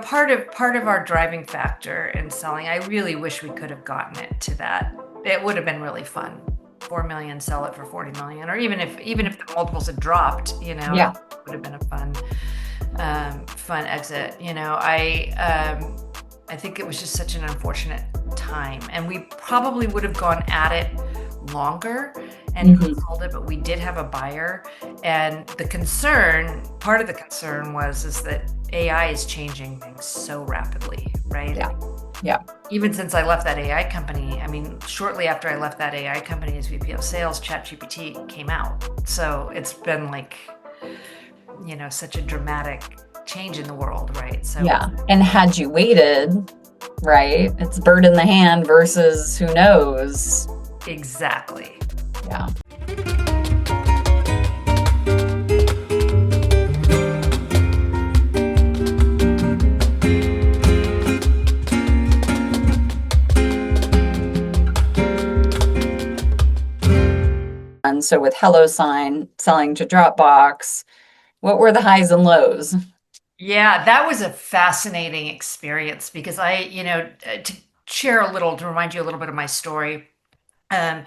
Part of our driving factor in selling, I really wish we could have gotten it to that. It would have been really fun. 4 million, sell it for 40 million, or even if the multiples had dropped, it Yeah. would have been a fun exit. I think it was just such an unfortunate time, and we probably would have gone at it longer and Hmm. sold it, but we did have a buyer. And part of the concern was is that AI is changing things so rapidly, right? Yeah. Yeah. Even since I left that AI company, I mean, shortly after I left that AI company as VP of sales, ChatGPT came out. So it's been like, such a dramatic change in the world, right? So Yeah. And had you waited, right? It's bird in the hand versus who knows. exactly. Yeah. And so with HelloSign selling to Dropbox, what were the highs and lows? Yeah, that was a fascinating experience because to share a little, to remind you a little bit of my story. Um,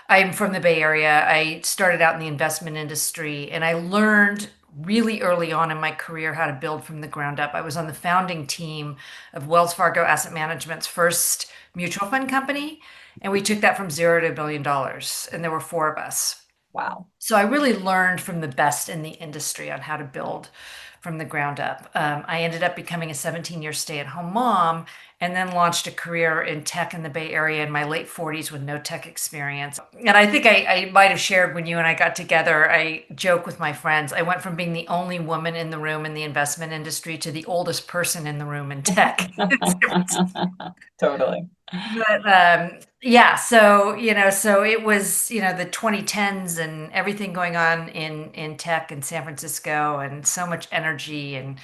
I'm from the Bay Area. I started out in the investment industry and I learned really early on in my career how to build from the ground up. I was on the founding team of Wells Fargo Asset Management's first mutual fund company, and we took that from zero to $1 billion, and there were four of us. Wow. So I really learned from the best in the industry on how to build from the ground up. I ended up becoming a 17-year stay-at-home mom and then launched a career in tech in the Bay Area in my late 40s with no tech experience. And I think I might have shared when you and I got together, I joke with my friends, I went from being the only woman in the room in the investment industry to the oldest person in the room in tech. Totally. But yeah, so it was, the 2010s and everything going on in tech in San Francisco and so much energy, and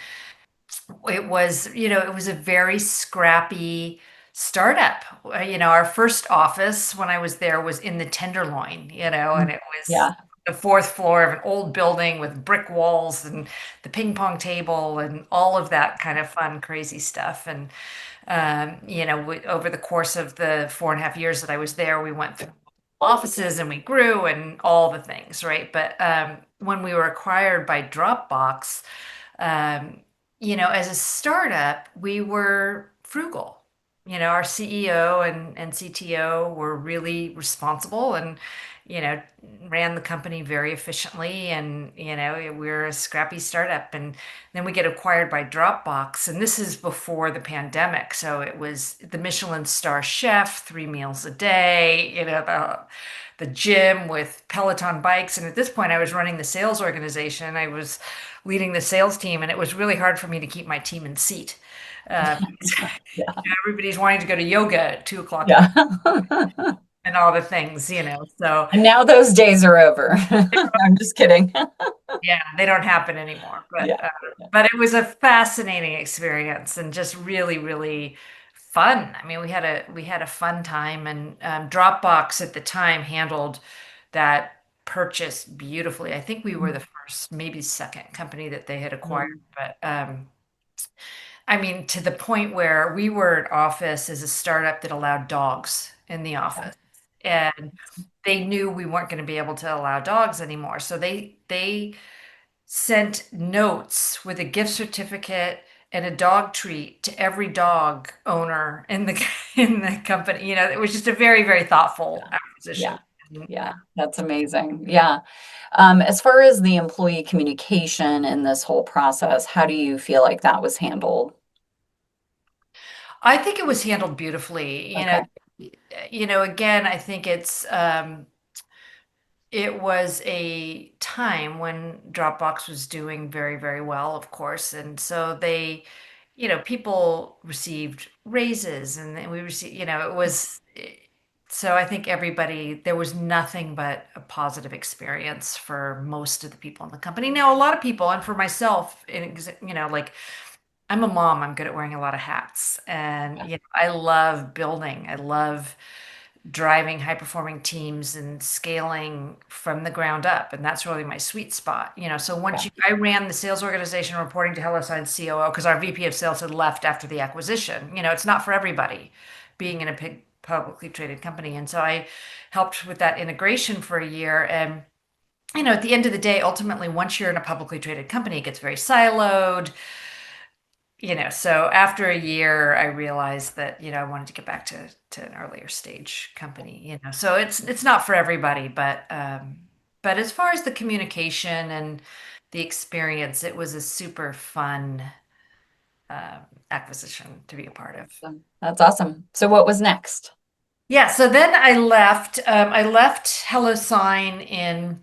it was a very scrappy startup. Our first office when I was there was in the Tenderloin, and it was Yeah. the fourth floor of an old building with brick walls and the ping pong table and all of that kind of fun, crazy stuff. And over the course of the 4.5 years that I was there, we went through offices and we grew and all the things, right? But when we were acquired by Dropbox, um, as a startup, we were frugal. Our CEO and CTO were really responsible and, you know, ran the company very efficiently. And, we're a scrappy startup. And then we get acquired by Dropbox. And this is before the pandemic. So it was the Michelin star chef, 3 meals a day, the gym with Peloton bikes. And at this point, I was running the sales organization. I was leading the sales team, and it was really hard for me to keep my team in seat. Yeah. Everybody's wanting to go to yoga at 2 o'clock Yeah. and all the things, So And now those days are over. I'm just kidding. yeah, they don't happen anymore. But Yeah. uh, but it was a fascinating experience and just really, really fun. I mean, we had a fun time, and Dropbox at the time handled that purchase beautifully. I think we were the first, maybe second company that they had acquired. Mhm. But I mean, to the point where we were an office as a startup that allowed dogs in the Yeah. office, and they knew we weren't going to be able to allow dogs anymore. So they sent notes with a gift certificate and a dog treat to every dog owner in the in the company. It was just a very, very thoughtful Yeah. acquisition. And, Yeah. That's amazing. Yeah. As far as the employee communication in this whole process, how do you feel like that was handled? I think it was handled beautifully. Okay. Again, I think it was a time when Dropbox was doing very, very well, of course. And so people received raises and then we received, it was, so I think there was nothing but a positive experience for most of the people in the company. Now, a lot of people, and for myself, like I'm a mom, I'm good at wearing a lot of hats. And, Yeah. I love building. I love driving high performing teams and scaling from the ground up. And that's really my sweet spot. So Yeah. I ran the sales organization reporting to HelloSign COO because our VP of sales had left after the acquisition. It's not for everybody being in a big publicly traded company. And so I helped with that integration for a year. And at the end of the day, ultimately, once you're in a publicly traded company, it gets very siloed. So after a year, I realized that, I wanted to get back to an earlier stage company, So it's not for everybody, but as far as the communication and the experience, it was a super fun acquisition to be a part of. That's awesome. So what was next? Yeah, so then I left. I left HelloSign in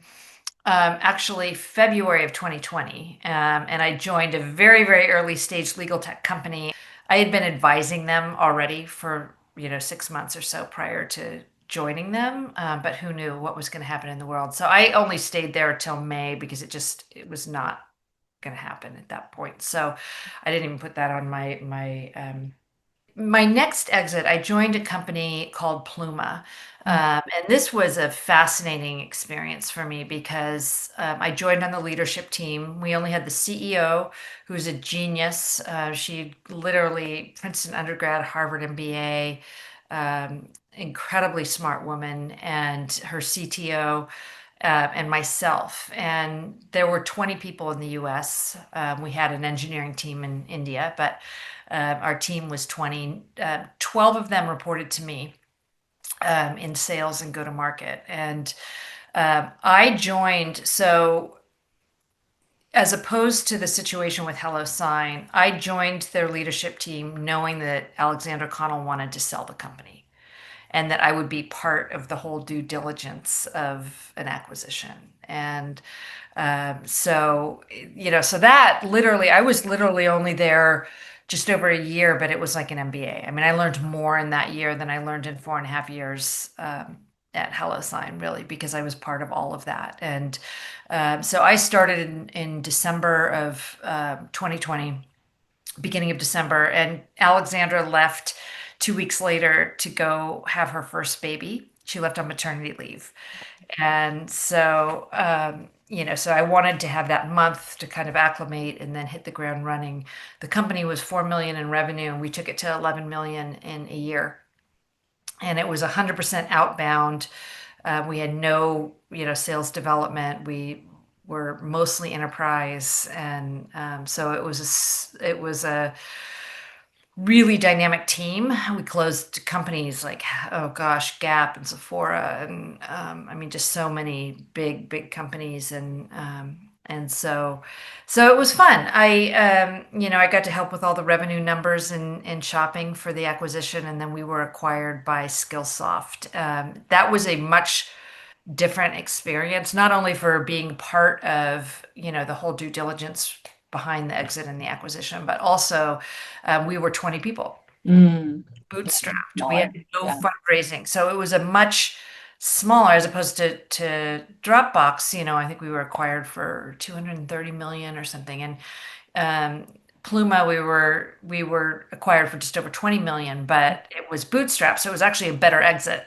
actually February of 2020. And I joined a very, very early stage legal tech company. I had been advising them already for, 6 months or so prior to joining them, but who knew what was going to happen in the world. So I only stayed there till May because it was not going to happen at that point. So I didn't even put that on my next exit, I joined a company called Pluma. And this was a fascinating experience for me because I joined on the leadership team. We only had the CEO, who's a genius. She literally Princeton undergrad, Harvard MBA, incredibly smart woman, and her CTO. And myself. And there were 20 people in the US. We had an engineering team in India, but our team was 20. 12 of them reported to me in sales and go to market. And I joined, so as opposed to the situation with HelloSign, I joined their leadership team knowing that Alexander Connell wanted to sell the company and that I would be part of the whole due diligence of an acquisition. And so that literally, I was literally only there just over a year, but it was like an MBA. I mean, I learned more in that year than I learned in 4.5 years at HelloSign, really, because I was part of all of that. And so I started in December of 2020, beginning of December, and Alexandra left 2 weeks later to go have her first baby. She left on maternity leave. And so, so I wanted to have that month to kind of acclimate and then hit the ground running. The company was 4 million in revenue and we took it to 11 million in a year. And it was 100% outbound. We had no, sales development. We were mostly enterprise. And so it was a really dynamic team. We closed companies like, oh gosh, Gap and Sephora, and I mean, just so many big, big companies, and so it was fun. I got to help with all the revenue numbers and shopping for the acquisition, and then we were acquired by Skillsoft. That was a much different experience, not only for being part of, the whole due diligence behind the exit and the acquisition, but also we were 20 people, Mm, yeah, bootstrapped. We had smaller. no Yeah. fundraising. So it was a much smaller as opposed to Dropbox, I think we were acquired for 230 million or something. And Pluma, we were acquired for just over 20 million, but it was bootstrapped. So it was actually a better exit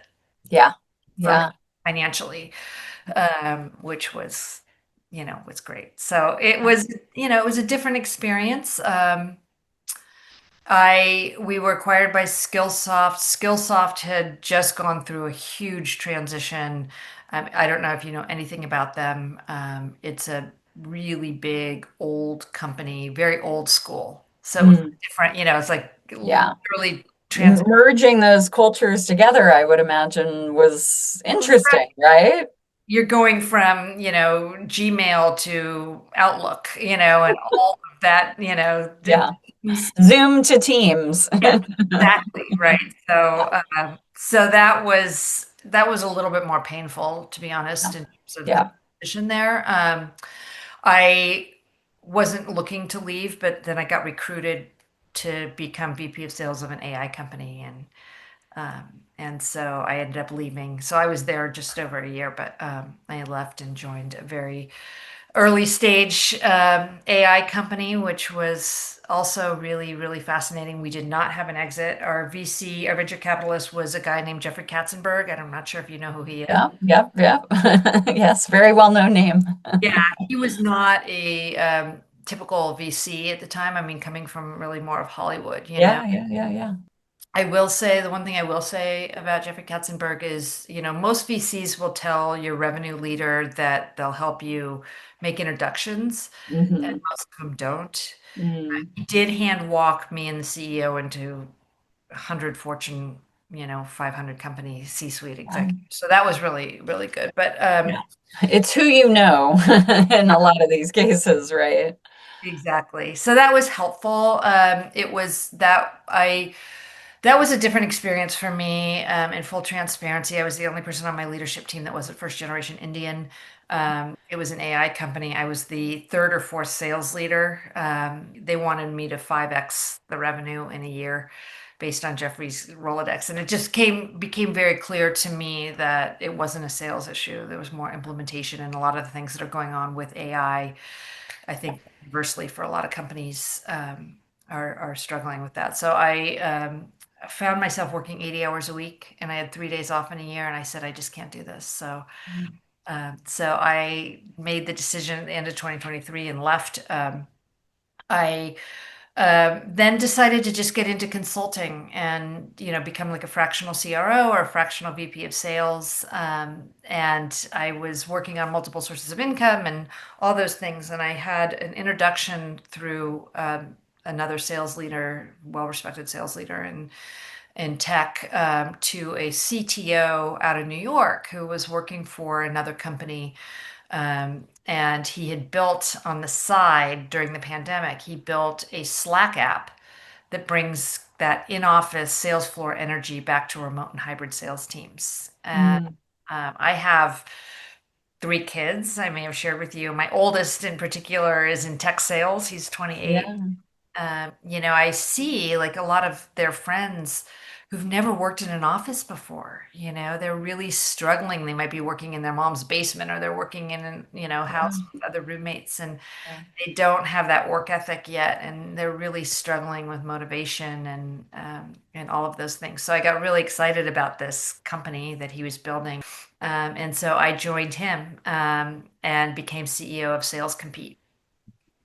Yeah. for me Yeah. financially, which was great. So it was a different experience. We were acquired by Skillsoft. Skillsoft had just gone through a huge transition. I don't know if you know anything about them. It's a really big, old company, very old school. So it was Mm, different, it's like yeah. literally trans. Merging those cultures together, I would imagine, was interesting, right? You're going from, Gmail to Outlook, and all of that, Yeah. Teams. Zoom to Teams. Yeah, exactly, right. So that was a little bit more painful, to be honest, in terms of the Yeah. position there. I wasn't looking to leave, but then I got recruited to become VP of sales of an AI company, and so I ended up leaving. So I was there just over a year, but I left and joined a very early stage AI company, which was also really, really fascinating. We did not have an exit. Our VC, our venture capitalist, was a guy named Jeffrey Katzenberg, and I'm not sure if you know who he is. Yeah, yep, yep. Yes, very well known name. Yeah, he was not a typical VC at the time. I mean, coming from really more of Hollywood, you know. Yeah, yeah, yeah, yeah. I will say the one thing I will say about Jeffrey Katzenberg is, most VCs will tell your revenue leader that they'll help you make introductions, and Hmm. most of them don't. Mm. He did hand walk me and the CEO into 100 Fortune, 500 company C-suite executive. So that was really, really good. But Yeah. It's who you know in a lot of these cases, right? exactly. So that was helpful. It was that I That was a different experience for me. In full transparency, I was the only person on my leadership team that wasn't first generation Indian. It was an AI company. I was the third or fourth sales leader. They wanted me to 5x the revenue in a year based on Jeffrey's Rolodex. And it just became very clear to me that it wasn't a sales issue. There was more implementation, and a lot of the things that are going on with AI, I think conversely for a lot of companies are struggling with that. So I found myself working 80 hours a week, and I had 3 days off in a year, and I said I just can't do this. So I made the decision at the end of 2023 and left. I then decided to just get into consulting and become like a fractional CRO or a fractional VP of sales. And I was working on multiple sources of income and all those things. And I had an introduction through another sales leader, well-respected sales leader in tech, to a CTO out of New York who was working for another company, and he had built on the side during the pandemic, he built a Slack app that brings that in-office sales floor energy back to remote and hybrid sales teams. And Mm. I have 3 kids. I may have shared with you. My oldest in particular is in tech sales. He's 28. Yeah, I see like a lot of their friends who've never worked in an office before. They're really struggling. They might be working in their mom's basement, or they're working in an, yeah, house with other roommates, and yeah. they don't have that work ethic yet, and they're really struggling with motivation and all of those things. So I got really excited about this company that he was building, and so I joined him and became CEO of SalesCompete.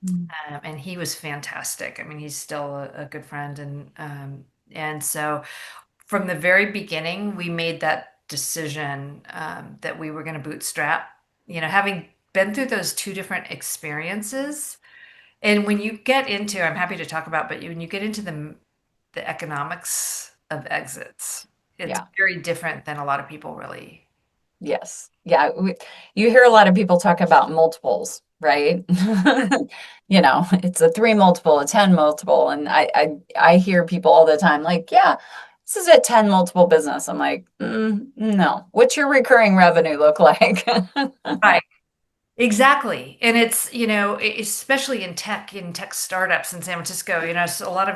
Mm. And he was fantastic. I mean, he's still a good friend, and so from the very beginning, we made that decision that we were going to bootstrap. Having been through those two different experiences, and when you get into, I'm happy to talk about, but when you get into the economics of exits, it's Yeah. very different than a lot of people really. Yes. Yeah. You hear a lot of people talk about multiples, right? It's a 3 multiple, a 10 multiple. And I hear people all the time like, yeah, this is a 10 multiple business. I'm like, no. What's your recurring revenue look like? Right. Exactly. And it's, especially in tech startups in San Francisco, so a lot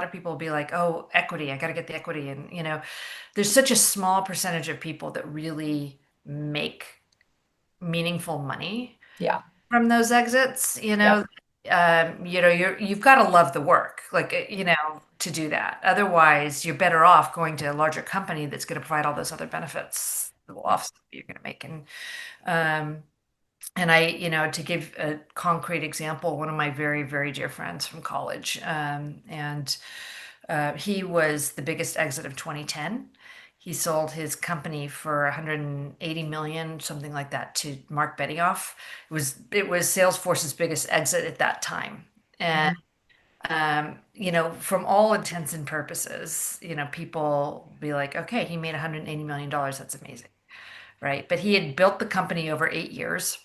of people will be like, "Oh, equity, I got to get the equity." And, there's such a small percentage of people that really make meaningful money Yeah. from those exits, Yep. you've got to love the work, like, to do that. Otherwise, you're better off going to a larger company that's going to provide all those other benefits that will offset what you're going to make. Um, and to give a concrete example, one of my very, very dear friends from college, and he was the biggest exit of 2010. He sold his company for 180 million, something like that, to Mark Benioff. It was Salesforce's biggest exit at that time. And Mhm. from all intents and purposes, people be like, okay, he made 180 million dollars. That's amazing, right? But he had built the company over 8 years.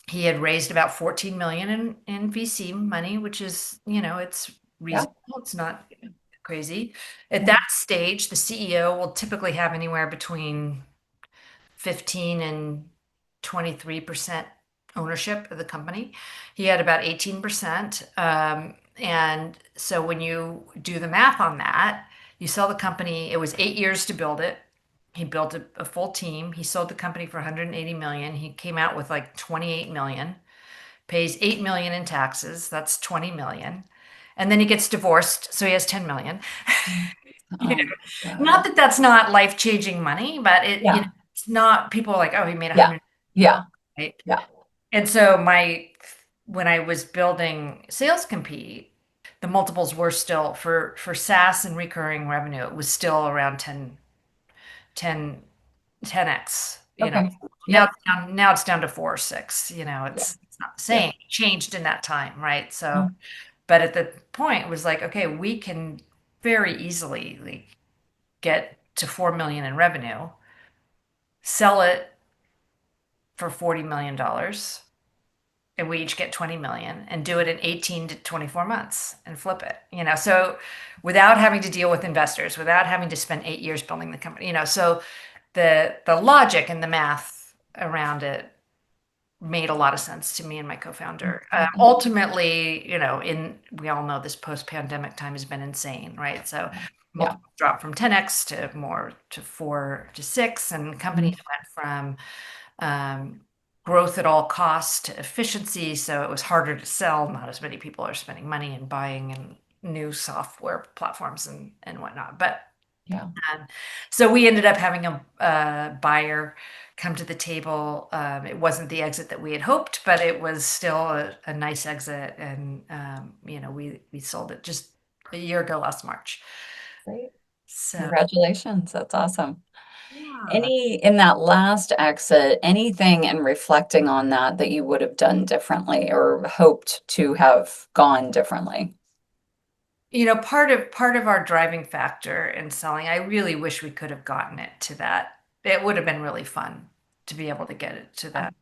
He had raised about 14 million in VC money, which is, it's Yeah. reasonable. It's not crazy. At Yeah. that stage, the CEO will typically have anywhere between 15 and 23% ownership of the company. He had about 18%. And so when you do the math on that, you sell the company, it was 8 years to build it. He built a full team. He sold the company for 180 million. He came out with like 28 million. pays 8 million in taxes. That's 20 million. And then he gets divorced, so he has 10 million. You know, Oh not God. that that's not life-changing money, but Yeah. it's not people are like, oh, he made Yeah. 100, Yeah. right? Yeah. And so when I was building SalesCompete, the multiples were still for SaaS and recurring revenue, it was still around 10 10x, Okay. Now Yep. it's down to 4 or 6, Yeah. it's not the Yeah. same. It changed in that time, right? So, Oh, but at the point it was like, okay, we can very easily like get to 4 million in revenue, sell it for $40 million, and we each get 20 million and do it in 18 to 24 months and flip it, so without having to deal with investors, without having to spend 8 years building the company, so the logic and the math around it made a lot of sense to me and my co-founder. Ultimately, in we all know this post-pandemic time has been insane, right? So yeah. multiples dropped from 10x to more to 4 to 6, and companies Mhm. went from um, growth at all costs to efficiency. So it was harder to sell. Not as many people are spending money and buying and new software platforms and whatnot. But Yeah. um, so we ended up having a buyer come to the table. It wasn't the exit that we had hoped, but it was still a nice exit, and we sold it just a year ago last March. Great. So Congratulations. That's awesome. yeah. Any in that last exit, anything in reflecting on that that you would have done differently or hoped to have gone differently? Part of our driving factor in selling, I really wish we could have gotten it to that. It would have been really fun to be able to get it to Yeah. that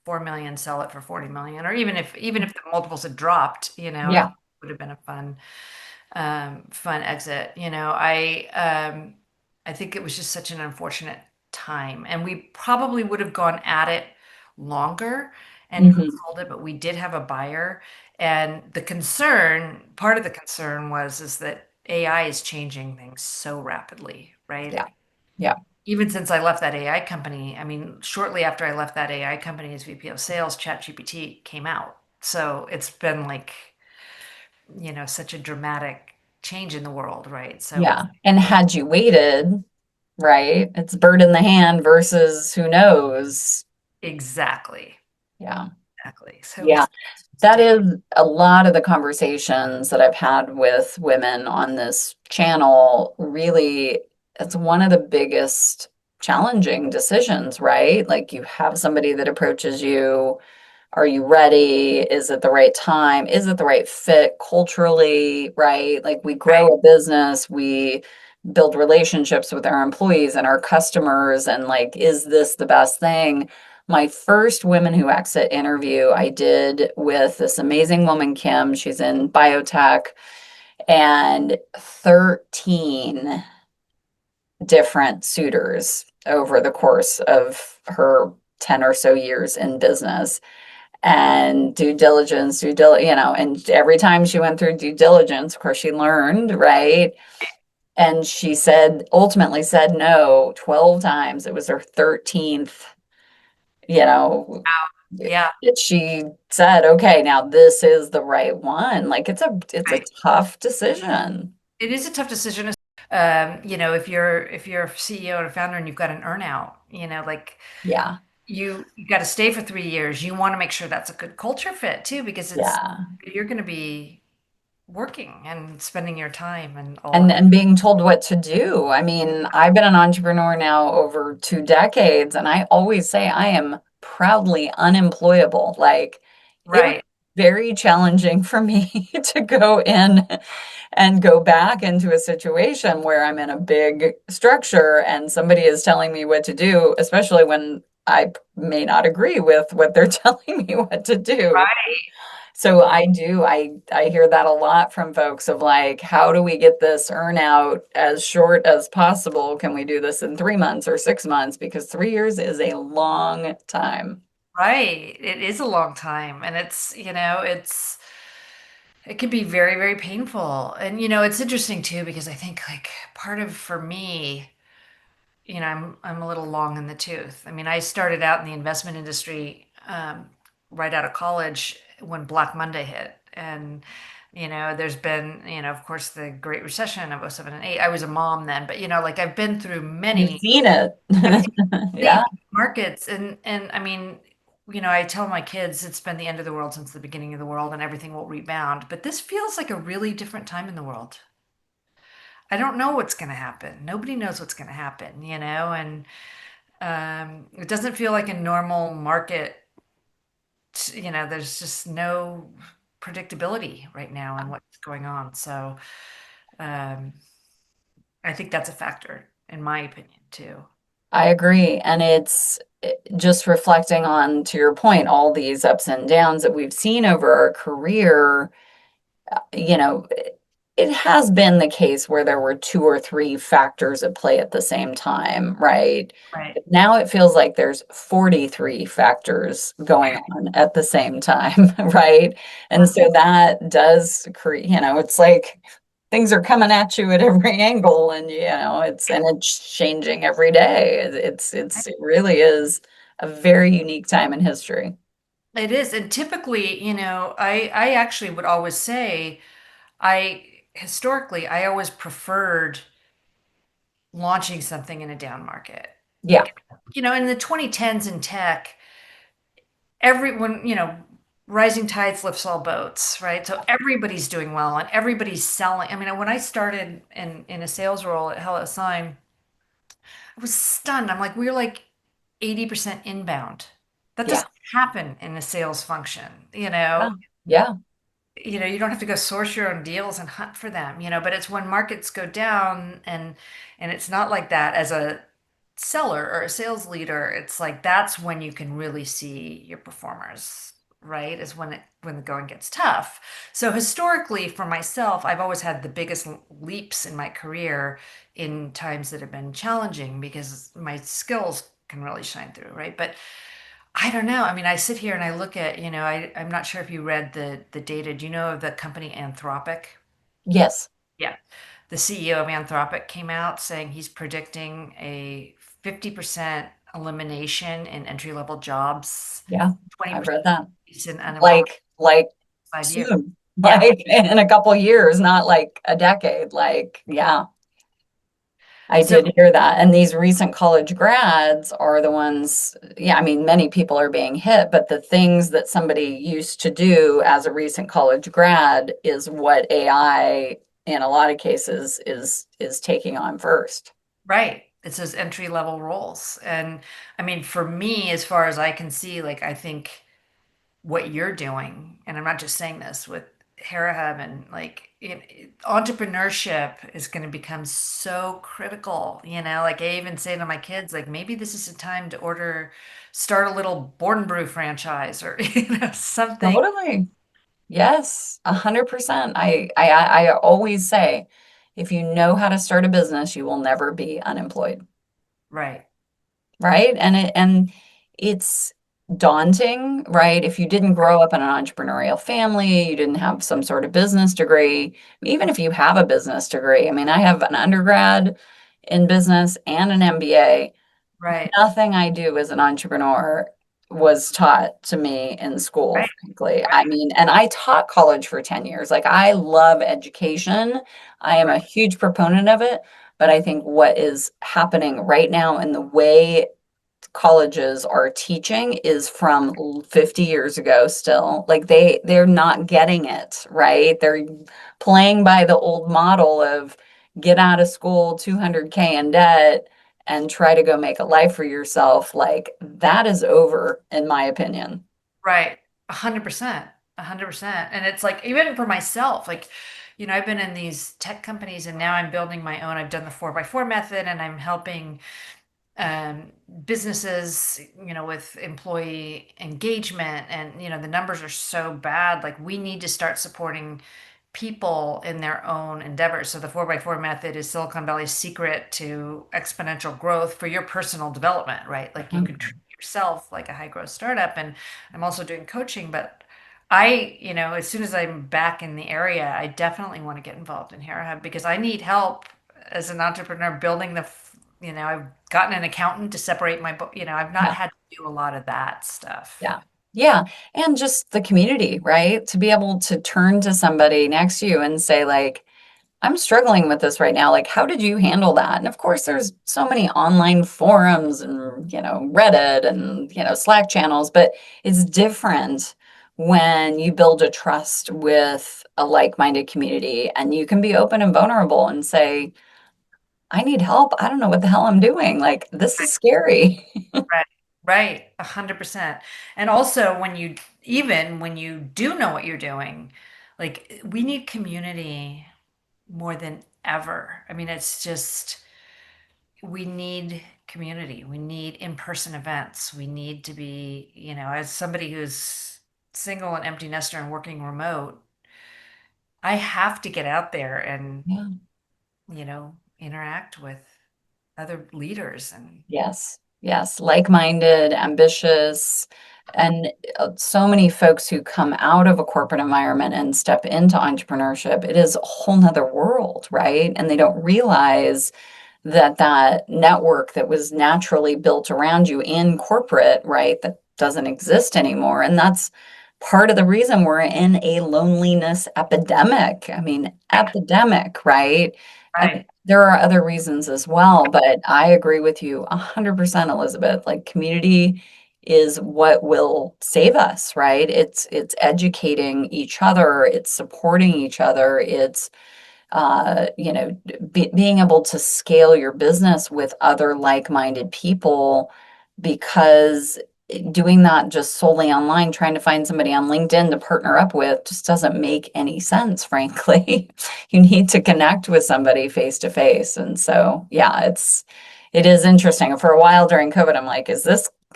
4 million, sell it for 40 million, or even if the multiples had dropped, it Yeah. would have been a fun exit. I think it was just such an unfortunate time, and we probably would have gone at it longer and Hmm. sold it, but we did have a buyer. And part of the concern is that AI is changing things so rapidly, right? Yeah. Yeah. Even since I left that AI company, I mean, shortly after I left that AI company as VP of sales, ChatGPT came out. So it's been like, such a dramatic change in the world, right? So it's Yeah. And had you waited, right? It's bird in the hand versus who knows. exactly, Yeah. exactly. So Yeah. it's That take, is a lot of the conversations that I've had with women on this channel. Really, it's one of the biggest challenging decisions, right? Like you have somebody that approaches you. Are you ready? Is it the right time? Is it the right fit culturally, right? Like we right, grow a business, we build relationships with our employees and our customers, and like, is this the best thing? My first Women Who Exit interview I did with this amazing woman, Kim. She's in biotech, and 13 different suitors over the course of her 10 or so years in business and due diligence, and every time she went through due diligence, of course, she learned, right? And she ultimately said no 12 times. It was her 13th, you know, wow, yeah, she said, okay, now this is the right one. Like it's a right. tough decision. It is a tough decision. If you're a CEO and a founder and you've got an earnout, like Yeah. you got to stay for 3 years. You want to make sure that's a good culture fit too, because Yeah. you're going to be working and spending your time and all of And that. being told what to do. I mean, I've been an entrepreneur now over 2 decades, and I always say I am proudly unemployable. Like it was Right, very challenging for me to go in and go back into a situation where I'm in a big structure and somebody is telling me what to do, especially when I may not agree with what they're telling me what to do. right. So I hear that a lot from folks of like, how do we get this earn out as short as possible? Can we do this in 3 months or 6 months? Because 3 years is a long time. Right. It is a long time, and it can be very, very painful. And it's interesting too because I think like part of for me, I'm a little long in the tooth. I mean, I started out in the investment industry right out of college when Black Monday hit. And, there's been, of course, the Great Recession of '07 and '08. I was a mom then, but, like I've been through You've many, seen it. I've seen Yeah, many markets. And I mean, I tell my kids it's been the end of the world since the beginning of the world and everything will rebound. But this feels like a really different time in the world. I don't know what's going to happen. Nobody knows what's going to happen, and it doesn't feel like a normal market. There's just no predictability right now in what's going on. So um, I think that's a factor, in my opinion, too. I agree. And it's just reflecting on, to your point, all these ups and downs that we've seen over our career. You know, it has been the case where there were two or three factors at play at the same time, right? Right. But now it feels like there's 43 factors going on at the same time, right? And so that does create, it's like things are coming at you at every angle, and it's changing every day. It really is a very unique time in history. It is. And typically, I actually would always say historically, I always preferred launching something in a down market. Yeah, In the 2010s in tech, everyone, rising tides lifts all boats, right? So everybody's doing well and everybody's selling. I mean, when I started in a sales role at Hello Sign, I was stunned. I'm like, we're like 80% inbound. That yeah, doesn't happen in a sales function, yeah, yeah. you don't have to go source your own deals and hunt for them, but it's when markets go down and it's not like that as a seller or a sales leader. It's like that's when you can really see your performers, right? Is when the going gets tough. So historically for myself, I've always had the biggest leaps in my career in times that have been challenging because my skills can really shine through, right? But I don't know. I mean, I sit here and I look at, I'm not sure if you read the data. Do you know of the company Anthropic? Yes, Yeah. The CEO of Anthropic came out saying he's predicting a 50% elimination in entry-level jobs, yeah. 20% I've read that. increase in unemployment Like in 5 years. soon, Yeah, like in a couple years, not like a decade. Like, yeah, I so did hear that. And these recent college grads are the ones, yeah, I mean, many people are being hit, but the things that somebody used to do as a recent college grad is what AI in a lot of cases is taking on first. right. It's those entry-level roles. And I mean, for me, as far as I can see, like I think what you're doing, and I'm not just saying this with Harahub and like entrepreneurship is going to become so critical. Like I even say to my kids, like maybe this is a time to start a little Board and Brew franchise or something. Totally. Yes, 100%. I always say, if you know how to start a business, you will never be unemployed, Right, right? And it's daunting, right? If you didn't grow up in an entrepreneurial family, you didn't have some sort of business degree, even if you have a business degree. I mean, I have an undergrad in business and an MBA. right, Nothing I do as an entrepreneur was taught to me in school, right, frankly. I right, mean, and I taught college for 10 years. Like, I love education. I am a right, huge proponent of it. But I think what is happening right now in the way colleges are teaching is from 50 years ago still. Like they're not getting it, right? They're playing by the old model of get out of school 200K in debt and try to go make a life for yourself. Like that is over in my opinion. right. 100%, 100%. And it's like even for myself, like I've been in these tech companies and now I'm building my own. I've done the 4x4 method and I'm helping um, businesses, with employee engagement, and the numbers are so bad. Like we need to start supporting people in their own endeavors. So the 4x4 method is Silicon Valley's secret to exponential growth for your personal development, right? Like you Mhm. could treat yourself like a high growth startup. And I'm also doing coaching, but as soon as I'm back in the area, I definitely want to get involved in Hera because I need help as an entrepreneur building I've gotten an accountant to separate my book. I've not Yeah, had to do a lot of that stuff. yeah. Yeah. And just the community, right? To be able to turn to somebody next to you and say, like, I'm struggling with this right now. Like, how did you handle that? And of course, there's so many online forums and, Reddit and, Slack channels, but it's different when you build a trust with a like-minded community and you can be open and vulnerable and say, I need help. I don't know what the hell I'm doing. Like, this is scary. Right. Right. 100%. And also even when you do know what you're doing, like we need community more than ever. I mean, it's just, we need community. We need in-person events. We need to be, as somebody who's single and empty nester and working remote, I have to get out there and, Yeah. interact with other leaders and Yes, yes, like-minded, ambitious, and so many folks who come out of a corporate environment and step into entrepreneurship, it is a whole nother world, right? And they don't realize that that network that was naturally built around you in corporate, right, that doesn't exist anymore. And that's part of the reason we're in a loneliness epidemic. I mean, epidemic, right? And right. there are other reasons as well, but I agree with you 100%, Elizabeth. Like community is what will save us, right? It's educating each other, it's supporting each other, it's being able to scale your business with other like-minded people because doing that just solely online, trying to find somebody on LinkedIn to partner up with just doesn't make any sense, frankly. You need to connect with somebody face to face. And so, yeah, it is interesting. For a while during COVID, I'm like,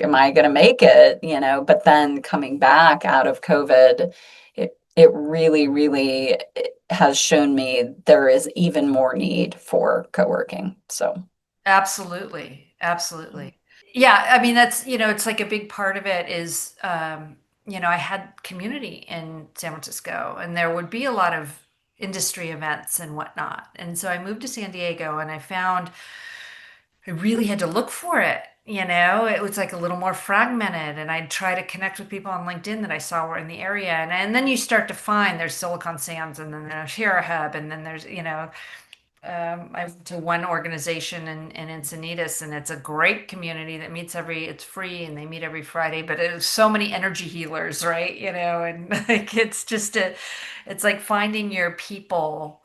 am I going to make it? But then coming back out of COVID, it really, really has shown me there is even more need for co-working. So, Absolutely. Absolutely. Yeah, I mean that's, it's like a big part of it is I had community in San Francisco and there would be a lot of industry events and whatnot. And so I moved to San Diego and I found I really had to look for it. It was like a little more fragmented, and I'd try to connect with people on LinkedIn that I saw were in the area. And then you start to find there's Silicon Sands, and then there's Sierra Hub, and then there's, I went to one organization in Encinitas, and it's a great community that meets it's free and they meet every Friday, but it was so many energy healers, right? And like it's like finding your people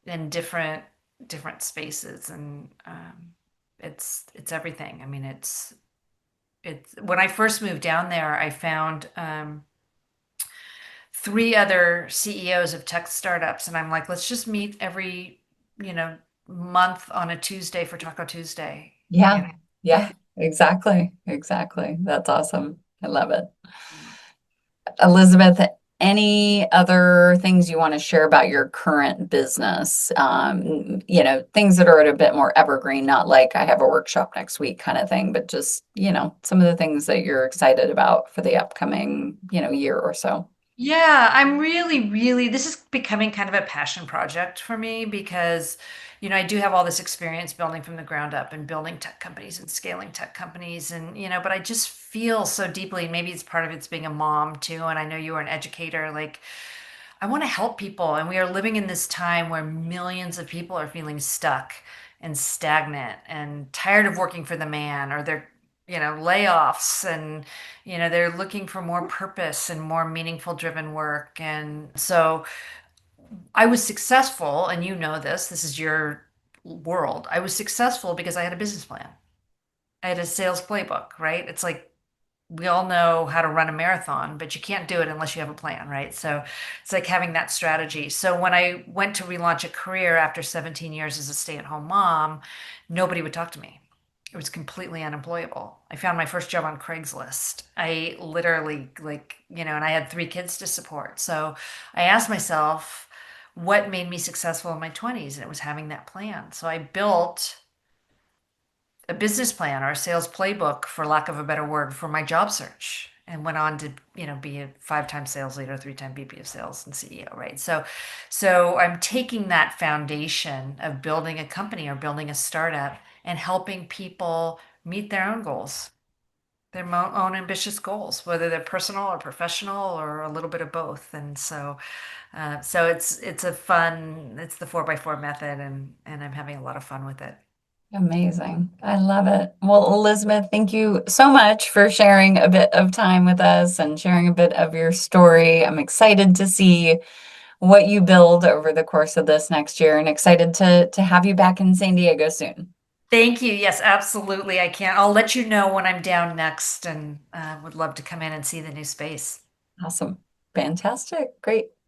in different spaces, and it's everything. I mean, it's when I first moved down there, I found three other CEOs of tech startups, and I'm like, let's just meet every, you know, month on a Tuesday for Taco Tuesday. yeah, yeah, exactly. Exactly. That's awesome. I love it. Elizabeth, any other things you want to share about your current business? Things that are at a bit more evergreen, not like I have a workshop next week kind of thing, but just, some of the things that you're excited about for the upcoming, year or so. Yeah, I'm really, really, this is becoming kind of a passion project for me because, I do have all this experience building from the ground up and building tech companies and scaling tech companies. And, but I just feel so deeply, maybe it's part of it's being a mom too. And I know you are an educator, like, I want to help people. And we are living in this time where millions of people are feeling stuck and stagnant and tired of working for the man, or they're, layoffs, and, they're looking for more purpose and more meaningful driven work. And so I was successful, and this is your world. I was successful because I had a business plan. I had a sales playbook, right? It's like we all know how to run a marathon, but you can't do it unless you have a plan, right? So it's like having that strategy. So when I went to relaunch a career after 17 years as a stay-at-home mom, nobody would talk to me. It was completely unemployable. I found my first job on Craigslist. I literally, like, and I had three kids to support. So I asked myself, what made me successful in my 20s? And it was having that plan. So I built a business plan or a sales playbook, for lack of a better word, for my job search, and went on to, be a five-time sales leader, three-time VP of sales and CEO, right? So I'm taking that foundation of building a company or building a startup and helping people meet their own goals. their own ambitious goals, whether they're personal or professional or a little bit of both. And so, so it's a fun, it's the 4x4 method, and I'm having a lot of fun with it. Amazing. I love it. Well, Elizabeth, thank you so much for sharing a bit of time with us and sharing a bit of your story. I'm excited to see what you build over the course of this next year and excited to have you back in San Diego soon. Thank you. Yes, absolutely. I can. I'll let you know when I'm down next, and would love to come in and see the new space. Awesome. Fantastic. Great.